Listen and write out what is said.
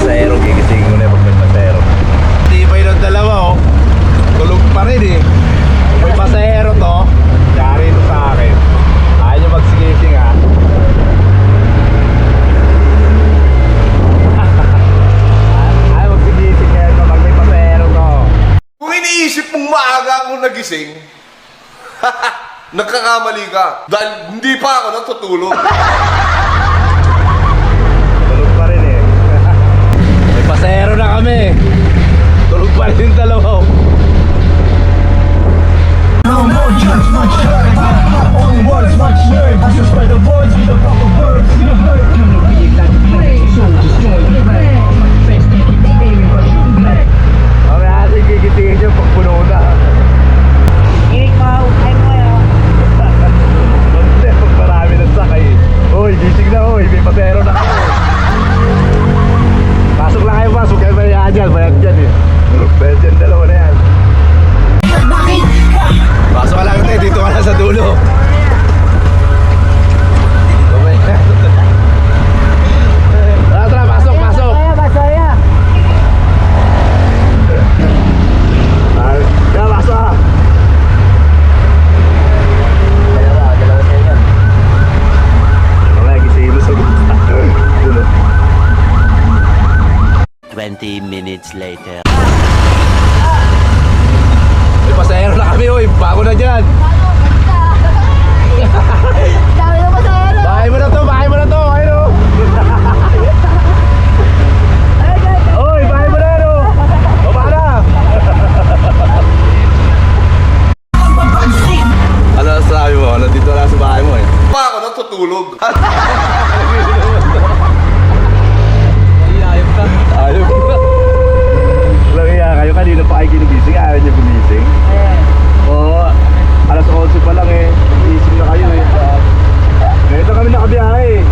pasahero, gigisingin mo na pag may pasahero. Di ba yun ang dalawa oh. Tulog pa rin eh. Kung may pasahero to, yari ito sa akin. Ayaw nyo magsigising ha. Ayaw magsigising ngayon pag may pasahero to. Kung iniisip mong maaga akong nagising, nagkakamali ka. Dahil hindi pa ako natutulog. Tulog pa rin eh. May pasahero na kami. Tulog pa rin yung dalawa. No more judge, much heard. My only words, much nerve. I should spread the words with the proper words. You heard. Come to reignite the flame, so destroy the flame. Best to keep aiming, but you black. Okay, ating gigisingin nyo pag puno na. Inig mo, ay mo yun. Hindi, pag marami ng sakay. Uy, gising na uy, may pasahero na kayo. Pasok lang kayo, pasok kayo bayaan dyan, bayad dyan eh. Bayad dyan, dalawa na yan. Pasok ka lang tayo, dito ka na sa dulo. Tara, tara, pasok, pasok. Masaya. Tara, pasok ka. Okay, gisingin mo sa dulo. 20 minutes later. May pasahero na kami, uy. Bago na dyan. Dami na masaya. Bahay mo na to, bahay mo na to. Ayun o. Uy, bahay mo na yan o. Baba na. Ano sabi mo? Nandito na sa bahay mo eh. Pa ako natutulog. Ayaw ko na. Walang iya kayo. Kanina pa kayo ginigising. Ayaw niyo gumising. Oo. Alas 11 pa lang eh. Gising na kayo eh. Ngayon na kami nakabiyahe eh.